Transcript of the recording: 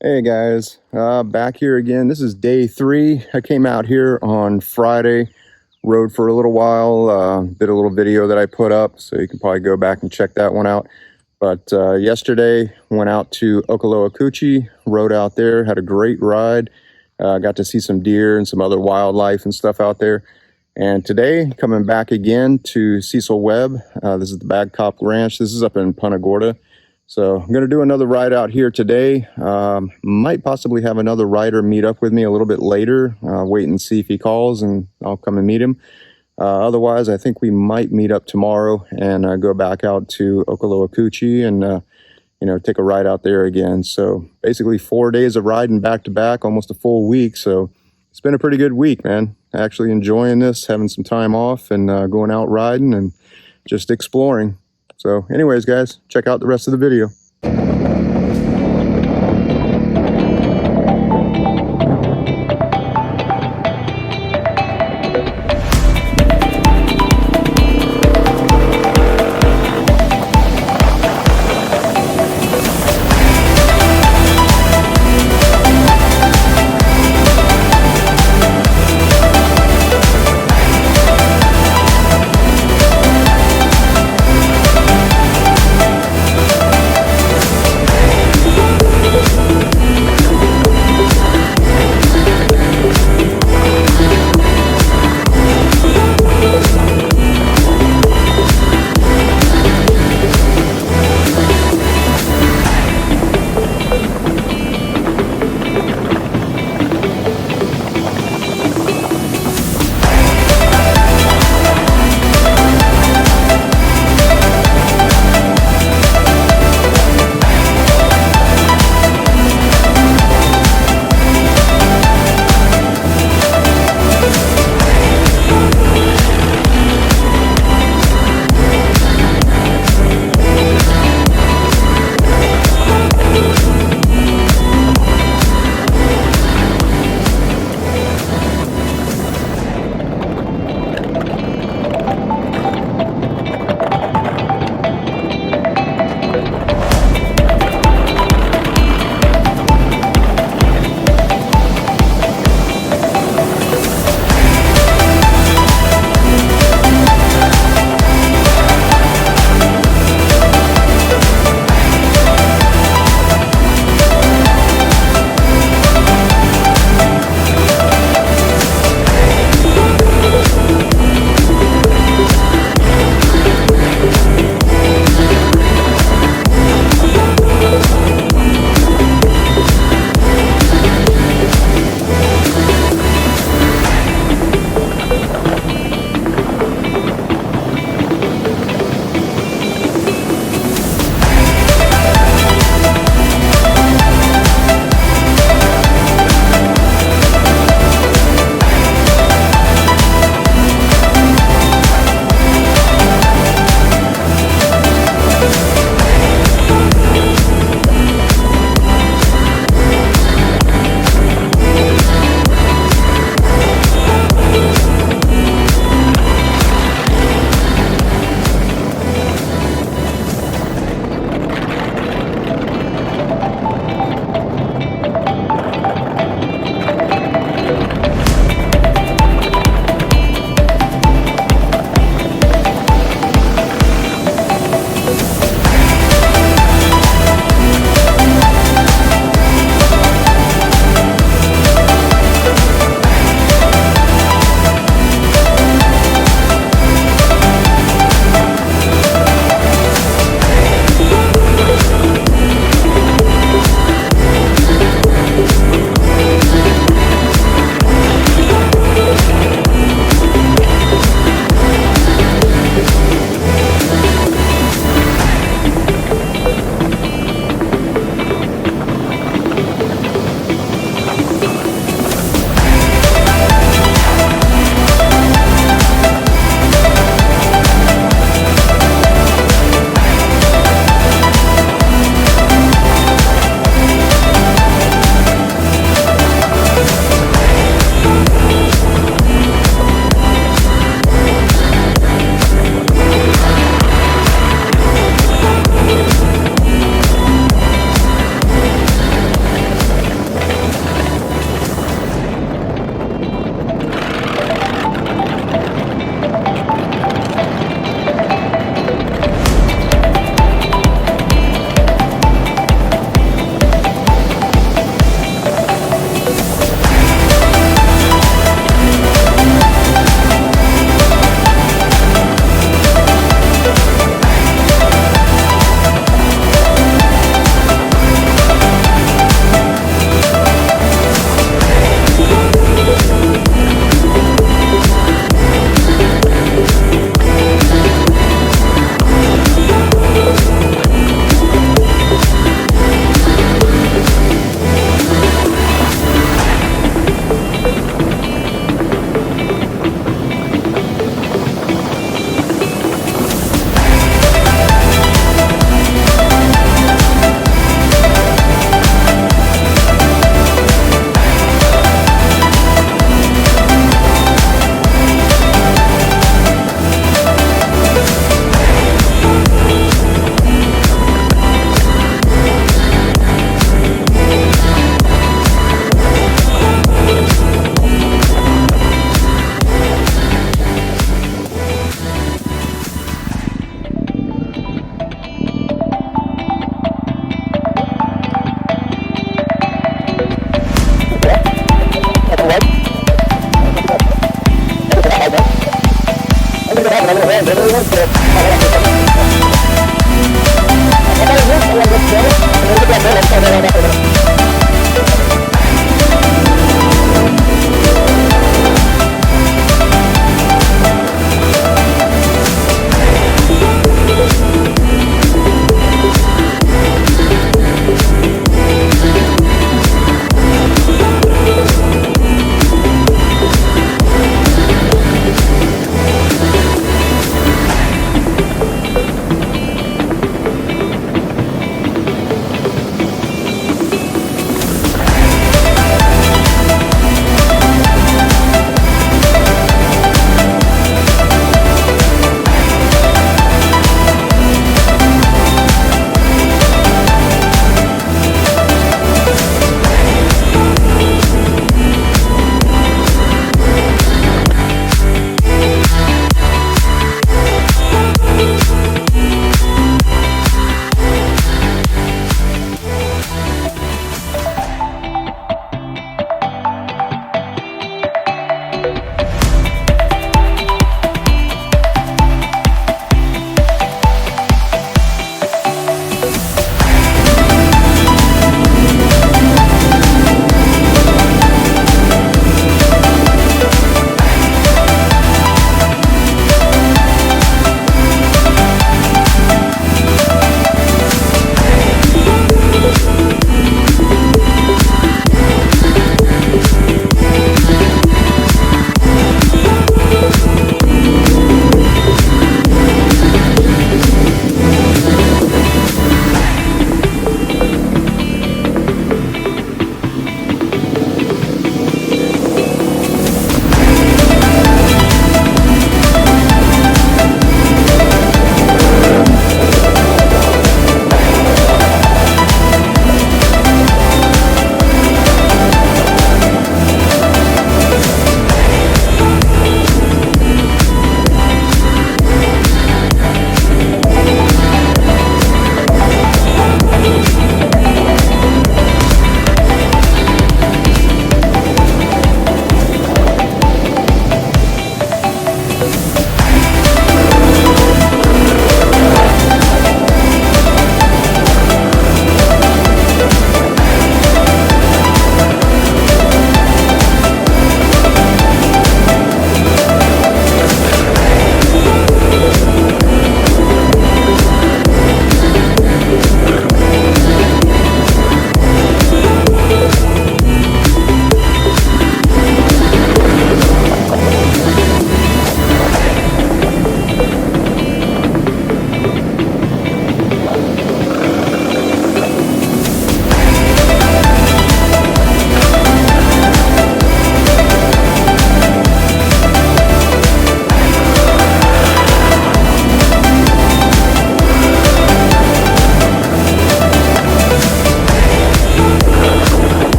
Hey guys, back here again. This is day 3. I came out here on Friday, rode for a little while, did a little video that I put up, so you can probably go back and check that one out. But yesterday, went out to Okaloacoochee, rode out there, had a great ride, got to see some deer and some other wildlife and stuff out there. And today, coming back again to Cecil Webb. This is the Babcock Ranch. This is up in Punta Gorda. So I'm going to do another ride out here today. Might possibly have another rider meet up with me a little bit later. Wait and see if he calls and I'll come and meet him. Otherwise, I think we might meet up tomorrow and go back out to Okaloacoochee and take a ride out there again. So basically 4 days of riding back to back, almost a full week. So it's been a pretty good week, man. Actually enjoying this, having some time off and going out riding and just exploring. So anyways, guys, check out the rest of the video.